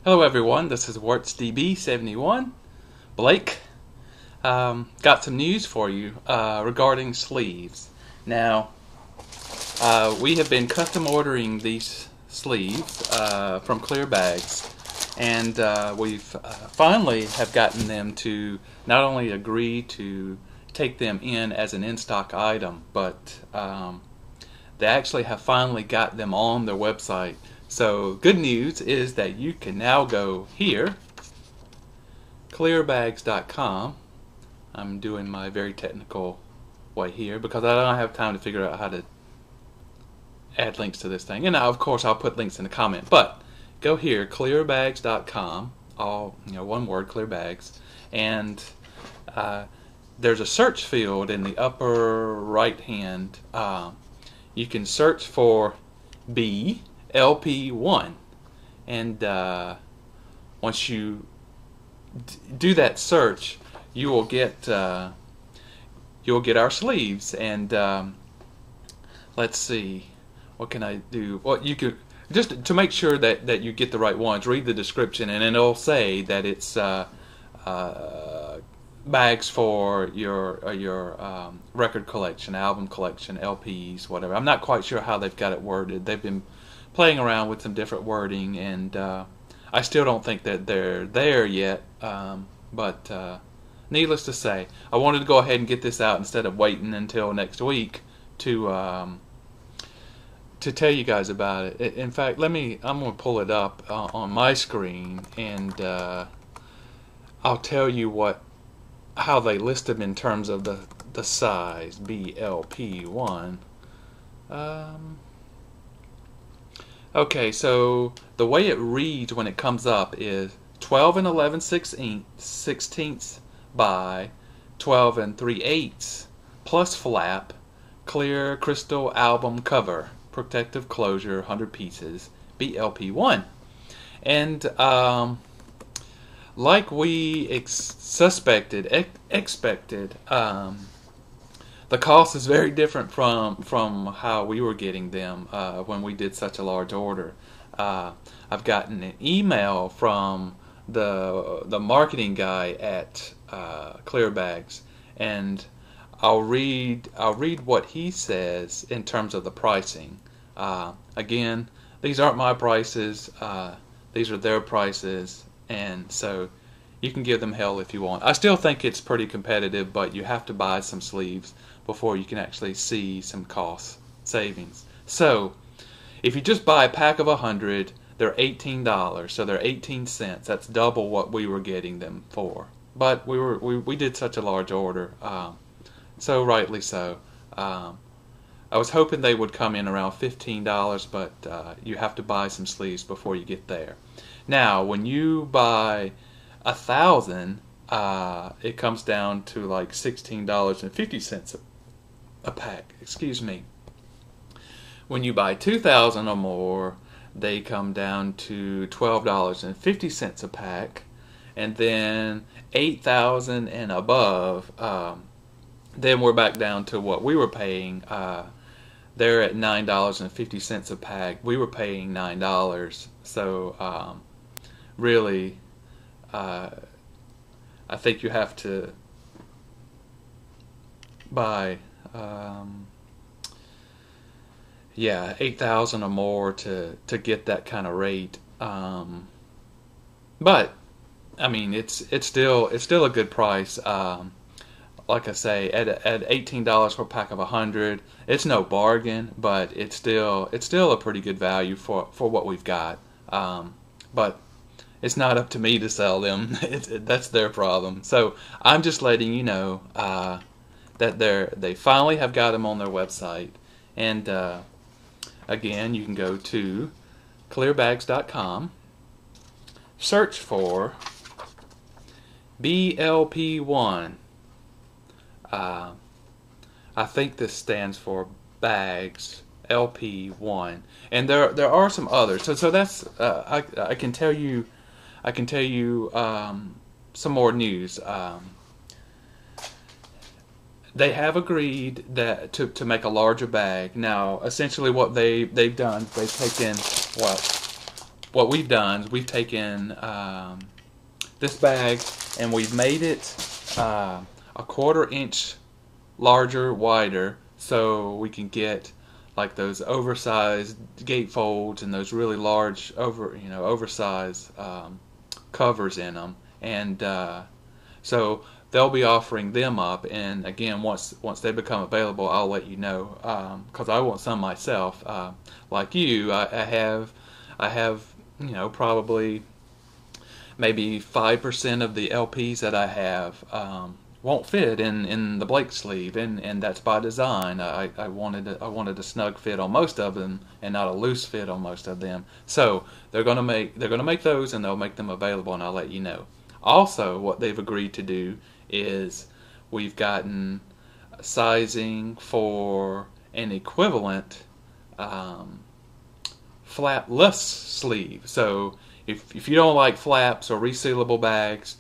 Hello everyone, this is WartsDB71, Blake. Got some news for you regarding sleeves. Now, we have been custom ordering these sleeves from ClearBags, and we've finally have gotten them to not only agree to take them in as an in-stock item, but they actually have finally got them on their website. So good news is that you can now go here, ClearBags.com. I'm doing my very technical way here because I don't have time to figure out how to add links to this thing. And now, of course, I'll put links in the comment. But go here, ClearBags.com, all one word, ClearBags, and there's a search field in the upper right hand. You can search for LP1, and once you do that search, you will get our sleeves. And let's see, what can I do? Well, you could just to make sure that you get the right ones. Read the description, and it'll say that it's bags for your record collection, album collection, LPs, whatever. I'm not quite sure how they've got it worded. They've been playing around with some different wording, and I still don't think that they're there yet, but needless to say, I wanted to go ahead and get this out instead of waiting until next week to tell you guys about it. In fact, I'm going to pull it up on my screen, and I'll tell you how they list them in terms of the size, BLP1. Okay, so the way it reads when it comes up is 12 and 11 sixteenths by 12 and 3/8 plus flap, clear crystal album cover, protective closure, 100 pieces, BLP1. And like we expected, the cost is very different from how we were getting them when we did such a large order. I've gotten an email from the marketing guy at ClearBags, and I'll read what he says in terms of the pricing. Again, these aren't my prices. These are their prices, and so you can give them hell if you want. I still think it's pretty competitive, but you have to buy some sleeves before you can actually see some cost savings. So if you just buy a pack of 100, they're $18, so they're 18 cents. That's double what we were getting them for. But we did such a large order, so rightly so. I was hoping they would come in around $15, but you have to buy some sleeves before you get there. Now, when you buy 1,000, it comes down to like $16.50 a pack. Excuse me. When you buy 2,000 or more, they come down to $12.50 a pack, and then 8,000 and above, then we're back down to what we were paying. They're at $9.50 a pack. We were paying $9, so really, I think you have to buy 8,000 or more to get that kind of rate. But I mean, it's still a good price. Like I say, at $18 for a pack of 100, it's no bargain, but it's still a pretty good value for what we've got. But it's not up to me to sell them. That's their problem. So I'm just letting you know that they finally have got them on their website. And again, you can go to ClearBags.com, search for BLP1. I think this stands for bags, LP1, and there are some others. So that's I can tell you some more news. They have agreed that to make a larger bag. Now, essentially, what they've done, they've taken what we've done is we've taken this bag and we've made it a 1/4 inch larger, wider, so we can get like those oversized gatefolds and those really large oversized covers in them, and so they'll be offering them up. And again, once they become available, I'll let you know, because I want some myself. Like you, I have probably maybe 5% of the LPs that I have won't fit in the Blake sleeve, and that's by design. I wanted a snug fit on most of them and not a loose fit on most of them. So they're gonna make those, and they'll make them available, and I'll let you know. Also, what they've agreed to do is we've gotten sizing for an equivalent flapless sleeve. So if you don't like flaps or resealable bags,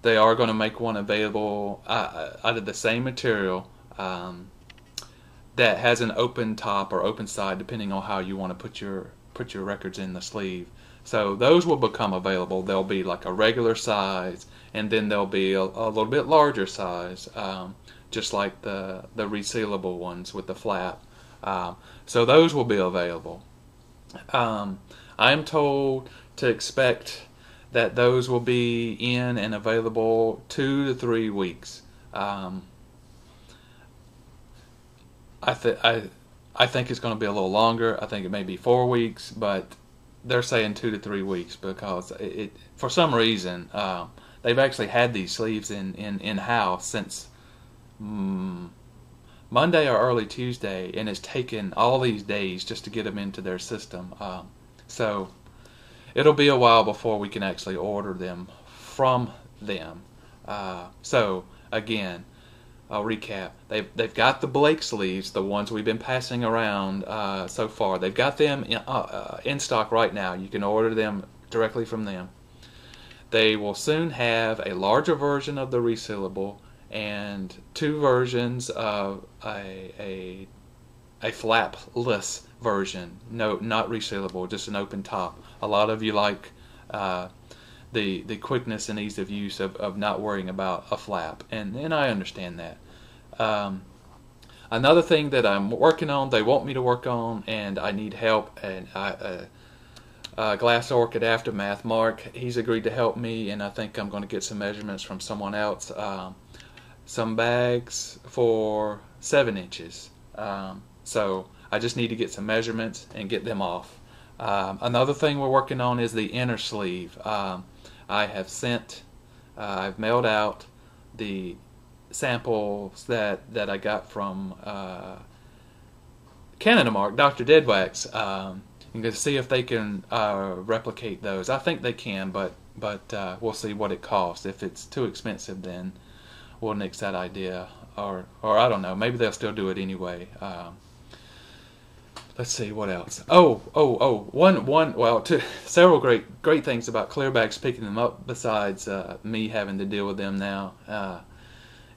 they are going to make one available out of the same material that has an open top or open side, depending on how you want to put your records in the sleeve. So those will become available. They'll be like a regular size, and then they'll be a little bit larger size, just like the resealable ones with the flap. So those will be available. I'm told to expect that those will be in and available 2 to 3 weeks. I think it's going to be a little longer. I think it may be 4 weeks, but they're saying 2 to 3 weeks because it for some reason they've actually had these sleeves in house since Monday or early Tuesday, and it's taken all these days just to get them into their system. So it'll be a while before we can actually order them from them. So again, I'll recap. They've got the Blake sleeves, the ones we've been passing around so far. They've got them in stock right now. You can order them directly from them. They will soon have a larger version of the resealable and 2 versions of a flapless version. No, not resealable, just an open top. A lot of you like the quickness and ease of use of not worrying about a flap, and I understand that. Another thing that I'm working on, they want me to work on, and I need help, and Glass Orchid Aftermath, Mark, he's agreed to help me, and I think I'm going to get some measurements from someone else. Some bags for 7 inches. So I just need to get some measurements and get them off. Another thing we're working on is the inner sleeve. I've mailed out the samples that I got from Canada Mark, Dr. Deadwax. You can see if they can replicate those. I think they can, but we'll see what it costs. If it's too expensive, then we'll nix that idea, or I don't know. Maybe they'll still do it anyway. Let's see what else. Several great things about ClearBags picking them up, besides me having to deal with them now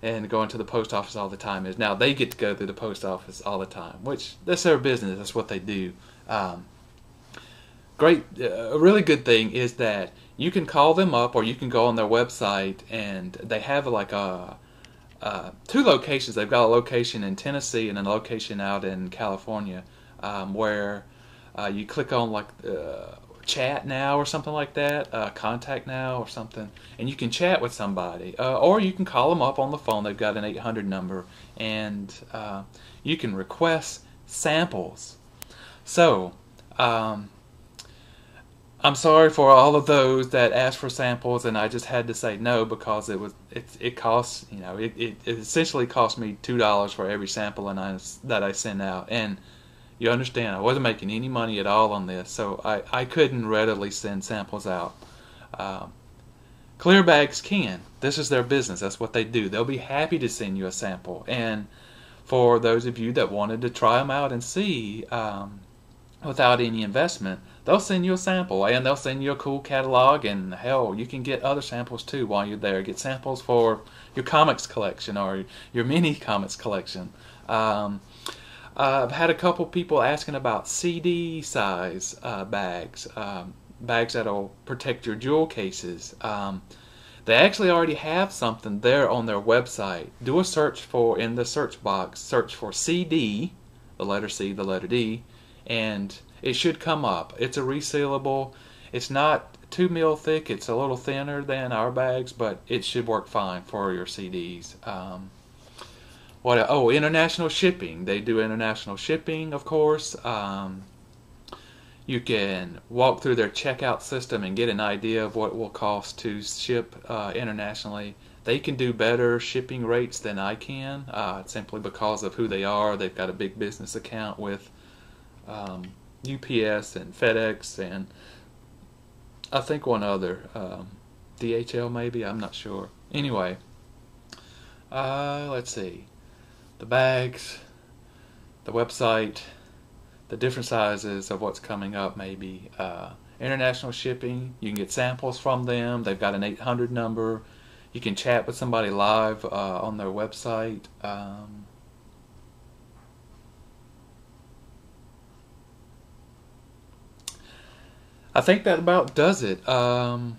and going to the post office all the time, is now they get to go through the post office all the time, which that's their business. That's what they do. A really good thing is that you can call them up, or you can go on their website, and they have like 2 locations. They've got a location in Tennessee and a location out in California, where you click on like chat now or something like that, contact now or something, and you can chat with somebody, or you can call them up on the phone. They've got an 800 number, and you can request samples. So I'm sorry for all of those that asked for samples, and I just had to say no, because it costs, it essentially cost me $2 for every sample that I send out, and you understand I wasn't making any money at all on this, so I couldn't readily send samples out. ClearBags can. This is their business. That's what they do. They'll be happy to send you a sample, and for those of you that wanted to try them out and see without any investment, they'll send you a sample, and they'll send you a cool catalog, and hell, you can get other samples too while you're there. Get samples for your comics collection or your mini comics collection. I've had a couple people asking about CD size bags, bags that'll protect your jewel cases. They actually already have something there on their website. Do a search for, in the search box, search for CD, the letter C, the letter D, and it should come up. It's a resealable. It's not 2 mil thick. It's a little thinner than our bags, but it should work fine for your CDs. Oh, international shipping. They do international shipping, of course. You can walk through their checkout system and get an idea of what it will cost to ship internationally. They can do better shipping rates than I can, simply because of who they are. They've got a big business account with UPS and FedEx and I think one other, DHL maybe, I'm not sure. Anyway, let's see. The bags, the website, the different sizes of what's coming up maybe. International shipping, you can get samples from them. They've got an 800 number. You can chat with somebody live on their website. I think that about does it. So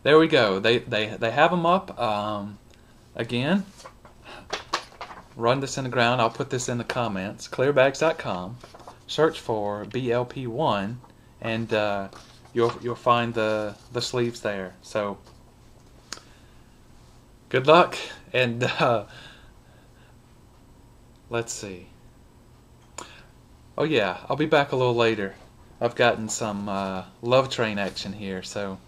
there we go. They have them up. Again, run this in the ground. I'll put this in the comments. ClearBags.com. Search for BLP1, and you'll find the sleeves there. So good luck, and let's see. Oh yeah, I'll be back a little later. I've gotten some love train action here, so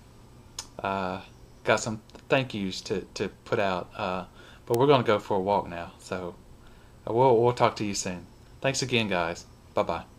got some thank yous to put out. But we're going to go for a walk now, so we'll talk to you soon. Thanks again, guys. Bye-bye.